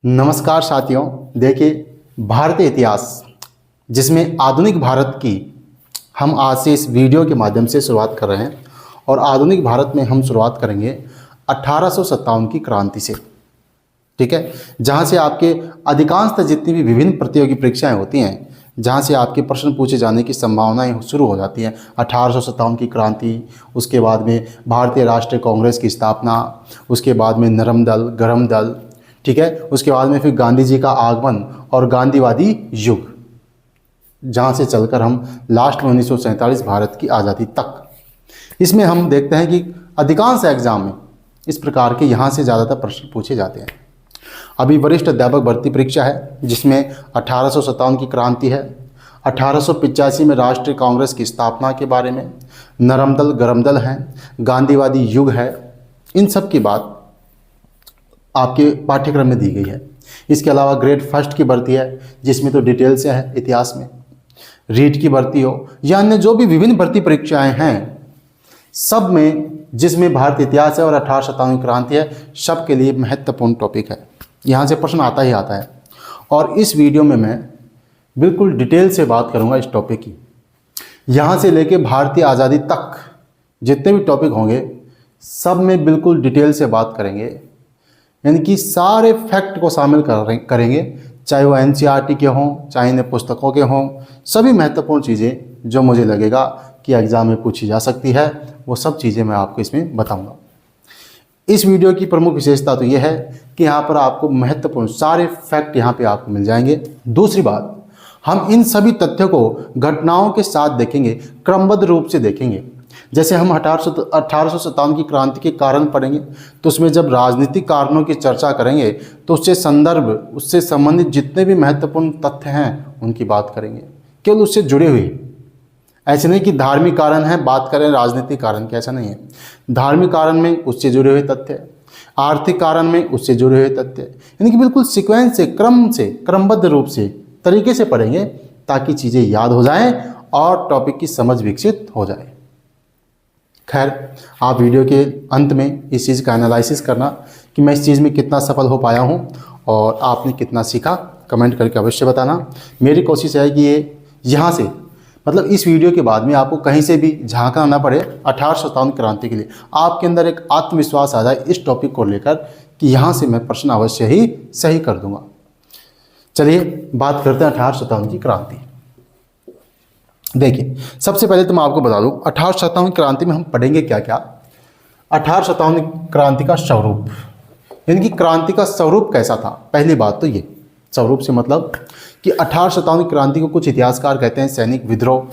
नमस्कार साथियों। देखिए, भारतीय इतिहास जिसमें आधुनिक भारत की हम आज से इस वीडियो के माध्यम से शुरुआत कर रहे हैं और आधुनिक भारत में हम शुरुआत करेंगे 1857 की क्रांति से। ठीक है, जहां से आपके अधिकांशतः जितनी भी विभिन्न प्रतियोगी परीक्षाएं होती हैं, जहां से आपके प्रश्न पूछे जाने की संभावनाएं शुरू हो जाती हैं। 1857 की क्रांति, उसके बाद में भारतीय राष्ट्रीय कांग्रेस की स्थापना, उसके बाद में नरम दल, गरम दल, ठीक है, उसके बाद में फिर गांधी जी का आगमन और गांधीवादी युग, जहां से चलकर हम लास्ट में 1947 भारत की आज़ादी तक। इसमें हम देखते हैं कि अधिकांश एग्जाम में इस प्रकार के यहाँ से ज़्यादातर प्रश्न पूछे जाते हैं। अभी वरिष्ठ अध्यापक भर्ती परीक्षा है जिसमें 1857 की क्रांति है, 1885 में राष्ट्रीय कांग्रेस की स्थापना के बारे में, नरम दल गरम दल हैं, गांधीवादी युग है। इन सब की बात आपके पाठ्यक्रम में दी गई है। इसके अलावा ग्रेड फर्स्ट की भर्ती है जिसमें तो डिटेल से है इतिहास में, रीट की भर्ती हो या अन्य जो भी विभिन्न भर्ती परीक्षाएं हैं, सब में जिसमें भारतीय इतिहास है और 1857 क्रांति है, सब के लिए महत्वपूर्ण टॉपिक है। यहाँ से प्रश्न आता ही आता है और इस वीडियो में मैं बिल्कुल डिटेल से बात करूँगा इस टॉपिक की। यहाँ से लेके भारतीय आज़ादी तक जितने भी टॉपिक होंगे सब में बिल्कुल डिटेल से बात करेंगे, यानी कि सारे फैक्ट को शामिल करेंगे, चाहे वो एनसीईआरटी के हों, चाहे इन पुस्तकों के हों। सभी महत्वपूर्ण चीज़ें जो मुझे लगेगा कि एग्ज़ाम में पूछी जा सकती है, वो सब चीज़ें मैं आपको इसमें बताऊंगा। इस वीडियो की प्रमुख विशेषता तो ये है कि यहाँ पर आपको महत्वपूर्ण सारे फैक्ट यहाँ पे आपको मिल जाएंगे। दूसरी बात, हम इन सभी तथ्यों को घटनाओं के साथ देखेंगे, क्रमबद्ध रूप से देखेंगे। जैसे हम 1857 की क्रांति के कारण पढ़ेंगे तो उसमें जब राजनीतिक कारणों की चर्चा करेंगे तो उससे संदर्भ, उससे संबंधित जितने भी महत्वपूर्ण तथ्य हैं उनकी बात करेंगे, केवल उससे जुड़े हुए। ऐसे नहीं कि धार्मिक कारण है बात करें राजनीतिक कारण की, ऐसा नहीं है। धार्मिक कारण में उससे जुड़े हुए तथ्य, आर्थिक कारण में उससे जुड़े हुए तथ्य, यानी कि बिल्कुल सीक्वेंस से, क्रमबद्ध रूप से, तरीके से पढ़ेंगे ताकि चीज़ें याद हो जाएं और टॉपिक की समझ विकसित हो जाए। खैर, आप वीडियो के अंत में इस चीज़ का एनालिसिस करना कि मैं इस चीज़ में कितना सफल हो पाया हूँ और आपने कितना सीखा, कमेंट करके अवश्य बताना। मेरी कोशिश है कि ये यहाँ से, मतलब इस वीडियो के बाद में आपको कहीं से भी झांकना ना पड़े 1857 क्रांति के लिए। आपके अंदर एक आत्मविश्वास आ जाए इस टॉपिक को लेकर कि यहाँ से मैं प्रश्न अवश्य ही सही कर दूंगा। चलिए बात करते हैं 1857 की क्रांति। देखिए, सबसे पहले तो मैं आपको बता दूं 1857 क्रांति में हम पढ़ेंगे क्या क्या। 1857 क्रांति का स्वरूप, यानी कि क्रांति का स्वरूप कैसा था। पहली बात तो ये, स्वरूप से मतलब कि 1857 क्रांति को कुछ इतिहासकार कहते हैं सैनिक विद्रोह,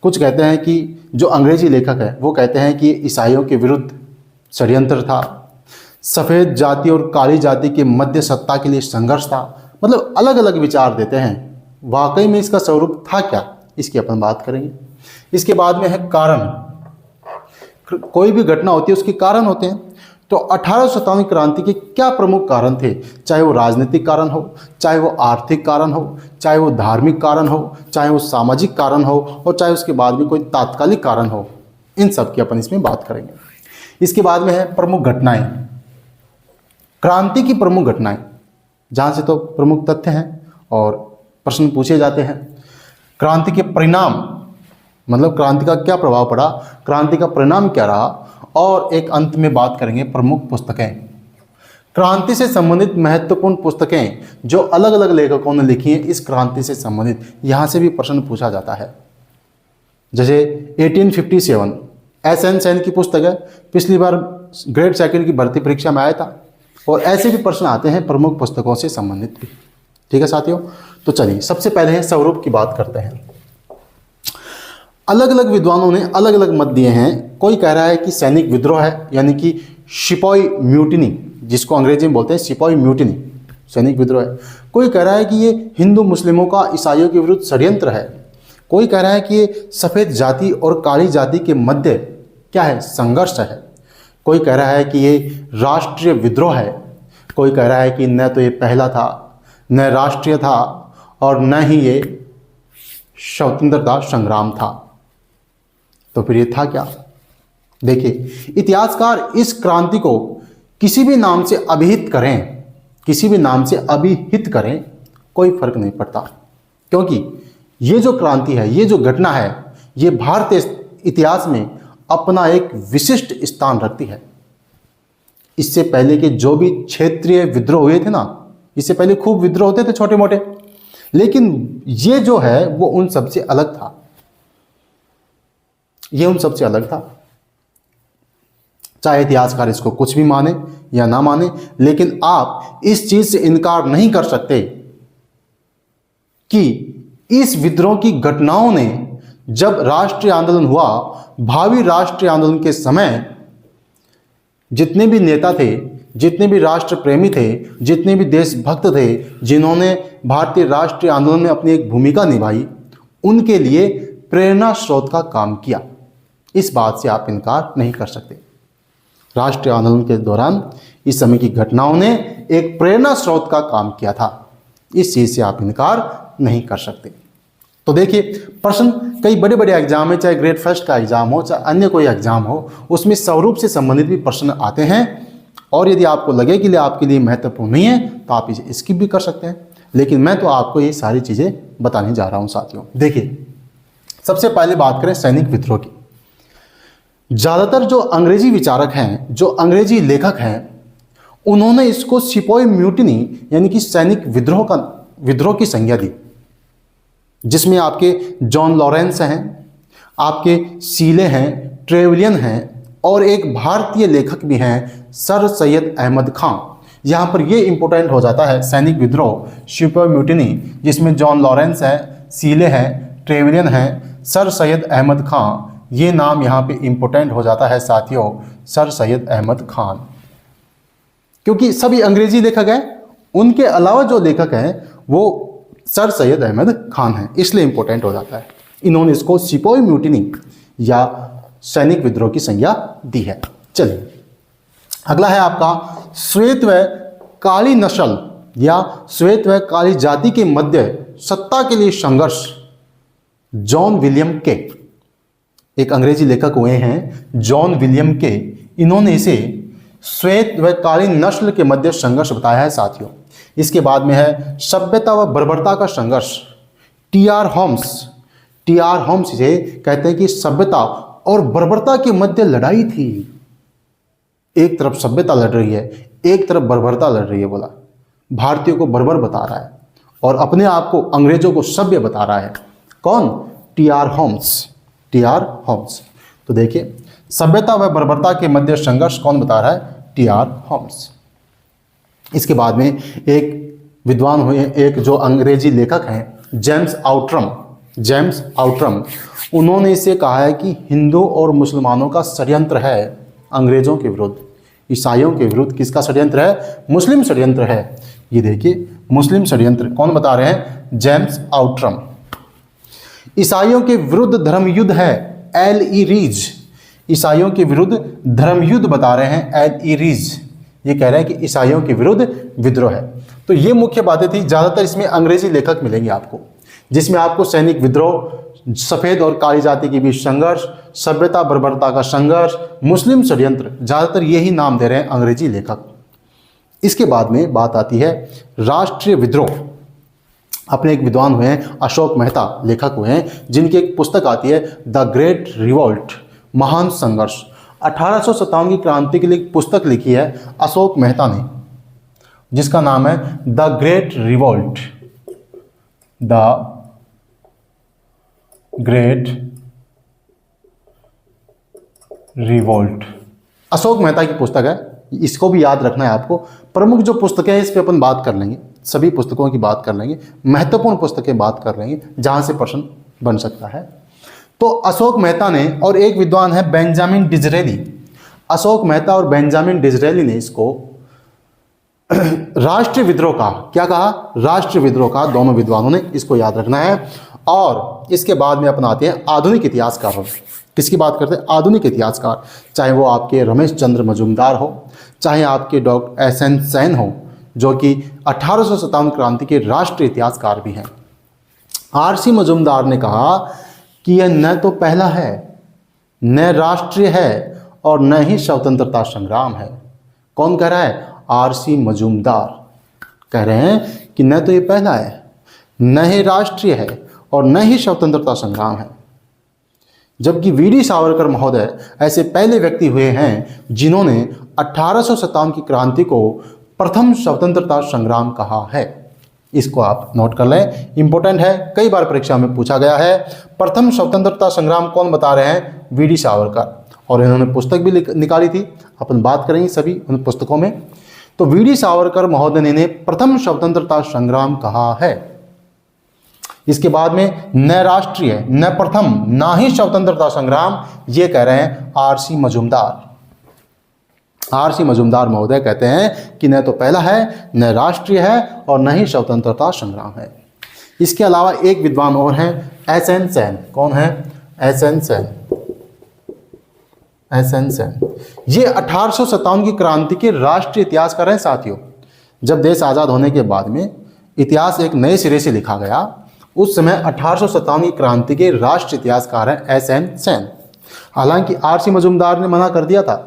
कुछ कहते हैं कि जो अंग्रेजी लेखक है वो कहते हैं कि ईसाइयों के विरुद्ध षड्यंत्र था, सफ़ेद जाति और काली जाति के मध्य सत्ता के लिए संघर्ष था। मतलब अलग अलग विचार देते हैं। वाकई में इसका स्वरूप था क्या, इसकी अपन बात करेंगे। इसके बाद में है कारण। कोई भी घटना होती है उसके कारण होते हैं। तो 1857 क्रांति के क्या प्रमुख कारण थे, चाहे वो राजनीतिक कारण हो, चाहे वो आर्थिक कारण हो, चाहे वो धार्मिक कारण हो, चाहे वो सामाजिक कारण हो और चाहे उसके बाद में कोई तात्कालिक कारण हो, इन सब की अपन इसमें बात करेंगे। इसके बाद में है प्रमुख घटनाएं, क्रांति की प्रमुख घटनाएं, जहाँ से तो प्रमुख तथ्य हैं और प्रश्न पूछे जाते हैं। क्रांति के परिणाम, मतलब क्रांति का क्या प्रभाव पड़ा, क्रांति का परिणाम क्या रहा, और एक अंत में बात करेंगे प्रमुख पुस्तकें, क्रांति से संबंधित महत्वपूर्ण पुस्तकें जो अलग अलग लेखकों ने लिखी हैं इस क्रांति से संबंधित। यहाँ से भी प्रश्न पूछा जाता है। जैसे 1857 एस.एन. सेन की पुस्तक है, पिछली बार ग्रेड सेकंड की भर्ती परीक्षा में आया था, और ऐसे भी प्रश्न आते हैं प्रमुख पुस्तकों से संबंधित भी। ठीक है साथियों, तो चलिए सबसे पहले है स्वरूप की बात करते हैं। अलग अलग विद्वानों ने अलग अलग मत दिए हैं। कोई कह रहा है कि सैनिक विद्रोह है, यानी कि सिपाही म्यूटिनी, जिसको अंग्रेजी में बोलते हैं सिपाही म्यूटिनी, सैनिक विद्रोह है। कोई कह रहा है कि ये हिंदू मुस्लिमों का ईसाइयों के विरुद्ध षड्यंत्र है। कोई कह रहा है कि ये सफ़ेद जाति और काली जाति के मध्य क्या है, संघर्ष है। कोई कह रहा है कि ये राष्ट्रीय विद्रोह है। कोई कह रहा है कि न तो ये पहला था, न राष्ट्रीय था, और न ही ये स्वतंत्रता संग्राम था। तो फिर ये था क्या। देखिए, इतिहासकार इस क्रांति को किसी भी नाम से अभिहित करें किसी भी नाम से अभिहित करें, कोई फर्क नहीं पड़ता, क्योंकि ये जो क्रांति है, ये जो घटना है, ये भारतीय इतिहास में अपना एक विशिष्ट स्थान रखती है। इससे पहले के जो भी क्षेत्रीय विद्रोह हुए थे ना, इससे पहले खूब विद्रोह होते थे छोटे मोटे, लेकिन ये जो है वो उन सबसे अलग था, ये उन सबसे अलग था। चाहे इतिहासकार इसको कुछ भी माने या ना माने, लेकिन आप इस चीज से इनकार नहीं कर सकते कि इस विद्रोह की घटनाओं ने, जब राष्ट्रीय आंदोलन हुआ, भावी राष्ट्रीय आंदोलन के समय जितने भी नेता थे, जितने भी राष्ट्र प्रेमी थे, जितने भी देशभक्त थे, जिन्होंने भारतीय राष्ट्रीय आंदोलन में अपनी एक भूमिका निभाई, उनके लिए प्रेरणा स्रोत का काम किया। इस बात से आप इनकार नहीं कर सकते। राष्ट्रीय आंदोलन के दौरान इस समय की घटनाओं ने एक प्रेरणा स्रोत का काम किया था, इस चीज से आप इनकार नहीं कर सकते। तो देखिए, प्रश्न कई बड़े बड़े एग्जाम है, चाहे ग्रेड फर्स्ट का एग्जाम हो, चाहे अन्य कोई एग्जाम हो, उसमें स्वरूप से संबंधित भी प्रश्न आते हैं। और यदि आपको लगे कि आपके लिए महत्वपूर्ण नहीं है तो आप इसे स्किप भी कर सकते हैं, लेकिन मैं तो आपको ये सारी चीज़ें बताने जा रहा हूँ साथियों। देखिए, सबसे पहले बात करें सैनिक विद्रोह की। ज़्यादातर जो अंग्रेजी विचारक हैं, जो अंग्रेजी लेखक हैं, उन्होंने इसको सिपाही म्यूटिनी यानी कि सैनिक विद्रोह की संज्ञा दी, जिसमें आपके जॉन लॉरेंस हैं, आपके सीले हैं, ट्रेवलियन हैं, और एक भारतीय लेखक भी हैं सर सैयद अहमद खान। यहाँ पर ये इंपॉर्टेंट हो जाता है सैनिक विद्रोह, सिपाही म्यूटिनी, जिसमें जॉन लॉरेंस है, सीले हैं, ट्रेवलियन हैं, सर सैयद अहमद खान, ये नाम यहाँ पे इंपॉर्टेंट हो जाता है साथियों, सर सैयद अहमद खान, क्योंकि सभी अंग्रेजी लेखक हैं, उनके अलावा जो लेखक हैं वो सर सैयद अहमद खान हैं, इसलिए इंपॉर्टेंट हो जाता है। इन्होंने इसको सिपाही म्यूटिनी या सैनिक विद्रोह की संज्ञा दी है। चलिए, अगला है आपका श्वेत व काली नस्ल या श्वेत व काली जाति के मध्य सत्ता के लिए संघर्ष। जॉन विलियम के, एक अंग्रेजी लेखक हुए हैं जॉन विलियम के, इन्होंने इसे श्वेत व काली नस्ल के मध्य संघर्ष बताया है साथियों। इसके बाद में है सभ्यता व बर्बरता का संघर्ष। टी.आर. होम्स इसे कहते हैं कि सभ्यता और बर्बरता के मध्य लड़ाई थी। एक तरफ सभ्यता लड़ रही है, एक तरफ बर्बरता लड़ रही है। बोला भारतीयों को बर्बर बता रहा है और अपने आप को, अंग्रेजों को सभ्य बता रहा है। कौन? टी.आर. होम्स। तो देखिए, सभ्यता व बर्बरता के मध्य संघर्ष कौन बता रहा है? टी.आर. होम्स। इसके बाद में एक विद्वान हुए, एक जो अंग्रेजी लेखक हैं जेम्स आउट्रम, उन्होंने इसे कहा है कि हिंदू और मुसलमानों का षड्यंत्र है अंग्रेजों के विरुद्ध, ईसाइयों के विरुद्ध। किसका षड्यंत्र है? मुस्लिम षड्यंत्र है। ये देखिए, मुस्लिम षड्यंत्र कौन बता रहे हैं? James Outram. ईसाइयों के विरुद्ध धर्मयुद्ध है, एल.ई. रीज। ईसाइयों के विरुद्ध धर्मयुद्ध बता रहे हैं, एल.ई. रीज। ये कह रहे हैं कि ईसाइयों के विरुद्ध विद्रोह है। तो ये मुख्य बातें थी। ज़्यादातर इसमें अंग्रेजी लेखक मिलेंगे आपको, जिसमें आपको सैनिक विद्रोह, सफ़ेद और काली जाति के बीच संघर्ष, सभ्यता बर्बरता का संघर्ष, मुस्लिम षड्यंत्र, ज़्यादातर यही नाम दे रहे हैं अंग्रेजी लेखक। इसके बाद में बात आती है राष्ट्रीय विद्रोह। अपने एक विद्वान हुए हैं अशोक मेहता, लेखक हुए हैं, जिनकी एक पुस्तक आती है द ग्रेट रिवोल्ट, महान संघर्ष। 1857 की क्रांति के लिए एक पुस्तक लिखी है अशोक मेहता ने, जिसका नाम है the great revolt. The great revolt Ashok Mehta की पुस्तक है, इसको भी याद रखना है आपको। प्रमुख जो पुस्तकें हैं इस पे अपन बात कर लेंगे, सभी पुस्तकों की बात कर लेंगे, महत्वपूर्ण पुस्तकें बात कर लेंगे जहां से प्रश्न बन सकता है। तो अशोक मेहता ने और एक विद्वान है बेंजामिन डिज़रेली, अशोक मेहता और बेंजामिन डिज़रेली ने इसको राष्ट्रीय विद्रोह का, क्या कहा? राष्ट्रीय विद्रोह का। दोनों विद्वानों ने इसको याद रखना है। और इसके बाद में अपनाते हैं आधुनिक इतिहासकार। किसकी बात करते हैं? आधुनिक इतिहासकार। चाहे वो आपके रमेश चंद्र मजूमदार हो, चाहे आपके डॉक्टर एस.एन. सेन हो, जो कि 1857 क्रांति के राष्ट्रीय इतिहासकार भी हैं। आर.सी. मजूमदार ने कहा कि यह न तो पहला है, न राष्ट्रीय है, और न ही स्वतंत्रता संग्राम है। कौन कह रहा है? आर.सी. मजूमदार। कह रहे हैं कि न तो ये पहला है, न ही राष्ट्रीय है और न ही स्वतंत्रता संग्राम है। जबकि वीडी सावरकर महोदय ऐसे पहले व्यक्ति हुए हैं जिन्होंने 1857 की क्रांति को प्रथम स्वतंत्रता संग्राम कहा है। इसको आप नोट कर लें, इंपॉर्टेंट है, कई बार परीक्षा में पूछा गया है। प्रथम स्वतंत्रता संग्राम कौन बता रहे हैं? वीडी सावरकर। और इन्होंने पुस्तक भी निकाली थी, अपन बात करेंगे सभी उन पुस्तकों में। तो वीडी सावरकर महोदय ने प्रथम स्वतंत्रता संग्राम कहा है। इसके बाद में न राष्ट्रीय, न प्रथम, ना ही स्वतंत्रता संग्राम, ये कह रहे हैं आरसी मजूमदार। आरसी मजूमदार महोदय कहते हैं कि न तो पहला है, न राष्ट्रीय है और न ही स्वतंत्रता संग्राम है। इसके अलावा एक विद्वान और हैं, एसएन सेन। कौन है? एसएन सेन। एसएन सेन ये 1857 की क्रांति के राष्ट्रीय इतिहासकार हैं साथियों। जब देश आज़ाद होने के बाद में इतिहास एक नए सिरे से लिखा गया, उस समय 1857 की क्रांति के राष्ट्रीय इतिहासकार हैं एसएन सेन। हालांकि आरसी मजूमदार ने मना कर दिया था।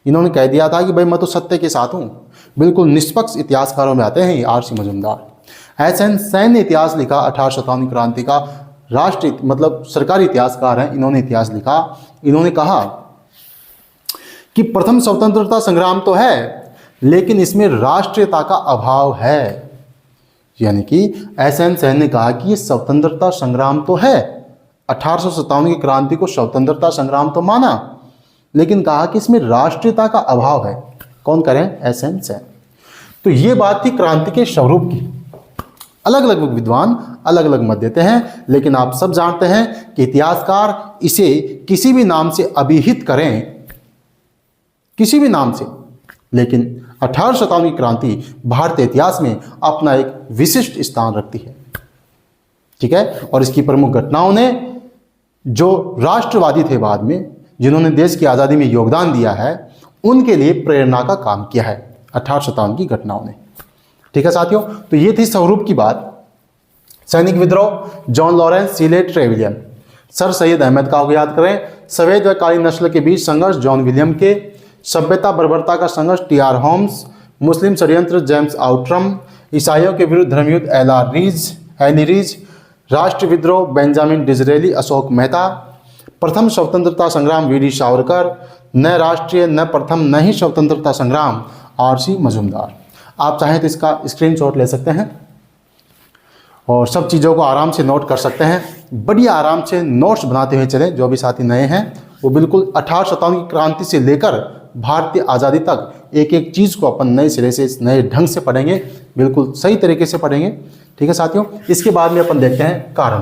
इन्होंने कह दिया था कि भाई मैं तो सत्य के साथ हूँ। बिल्कुल निष्पक्ष इतिहासकारों में आते हैं ये आरसी मजूमदार। एसएन सेन ने इतिहास लिखा, 1857 क्रांति का राष्ट्रीय मतलब सरकारी इतिहासकार हैं। इन्होंने इतिहास लिखा। इन्होंने कहा कि प्रथम स्वतंत्रता संग्राम तो है, लेकिन इसमें राष्ट्रीयता का अभाव है। यानी कि एसएन सेन ने कहा कि ये स्वतंत्रता संग्राम तो है, 1857 की क्रांति को स्वतंत्रता संग्राम तो माना, लेकिन कहा कि इसमें राष्ट्रीयता का अभाव है। कौन करें? एसएन सेन। तो ये बात थी क्रांति के स्वरूप की। अलग अलग विद्वान अलग अलग मत देते हैं, लेकिन आप सब जानते हैं कि इतिहासकार इसे किसी भी नाम से अभिहित करें, किसी भी नाम से, लेकिन 1857 की क्रांति भारतीय इतिहास में अपना एक विशिष्ट स्थान रखती है। ठीक है। और इसकी प्रमुख घटनाओं ने जो राष्ट्रवादी थे बाद में, जिन्होंने देश की आज़ादी में योगदान दिया है, उनके लिए प्रेरणा का काम किया है 1857 की घटनाओं ने। ठीक है साथियों, तो ये थी स्वरूप की बात। सैनिक विद्रोह, John Lawrence, Seeley Trevelyan, sir Syed Ahmad Khan को याद करें। सफेद व काली नस्ल के बीच संघर्ष, जॉन विलियम के। सभ्यता बर्बरता का संघर्ष, टी.आर. होम्स। मुस्लिम षड्यंत्र, जेम्स आउट्रम। ईसाइयों के विरुद्ध धर्मयुद्ध, एली रीज। राष्ट्र विद्रोह, बेंजामिन डिजरेली, अशोक मेहता। प्रथम स्वतंत्रता संग्राम, वीडी सावरकर। न राष्ट्रीय, न प्रथम, न ही स्वतंत्रता संग्राम, आरसी मजूमदार। आप चाहें तो इसका स्क्रीनशॉट ले सकते हैं और सब चीज़ों को आराम से नोट कर सकते हैं। बढ़िया आराम से नोट्स बनाते हुए चलें। जो भी साथी नए हैं वो बिल्कुल 1857 की क्रांति से लेकर भारतीय आज़ादी तक एक एक चीज़ को अपन नए सिरे से, नए ढंग से पढ़ेंगे, बिल्कुल सही तरीके से पढ़ेंगे। ठीक है साथियों। इसके बाद में अपन देखते हैं कारण।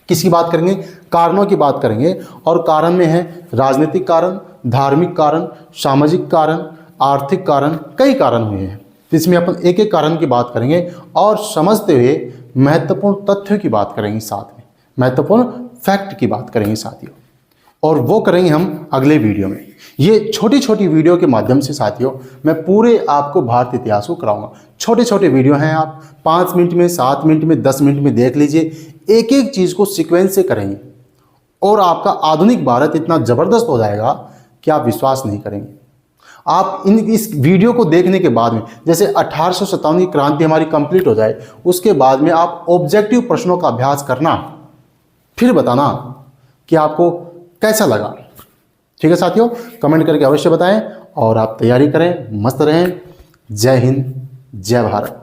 किसकी बात करेंगे? कारणों की बात करेंगे। और कारण में है राजनीतिक कारण, धार्मिक कारण, सामाजिक कारण, आर्थिक कारण, कई कारण हुए हैं। तो इसमें अपन एक एक कारण की बात करेंगे और समझते हुए महत्वपूर्ण तथ्यों की बात करेंगे, साथ में महत्वपूर्ण फैक्ट की बात करेंगे साथियों। और वो करेंगे हम अगले वीडियो में। ये छोटी छोटी वीडियो के माध्यम से साथियों मैं पूरे आपको भारतीय इतिहास को कराऊंगा। छोटे छोटे वीडियो हैं, आप 5 मिनट में, 7 मिनट में, 10 मिनट में देख लीजिए। एक एक चीज़ को सीक्वेंस से करेंगे और आपका आधुनिक भारत इतना ज़बरदस्त हो जाएगा कि आप विश्वास नहीं करेंगे। आप इस वीडियो को देखने के बाद में, जैसे 1857 की क्रांति हमारी कंप्लीट हो जाए, उसके बाद में आप ऑब्जेक्टिव प्रश्नों का अभ्यास करना, फिर बताना कि आपको कैसा लगा। ठीक है साथियों, कमेंट करके अवश्य बताएं और आप तैयारी करें। मस्त रहें। जय हिंद, जय भारत।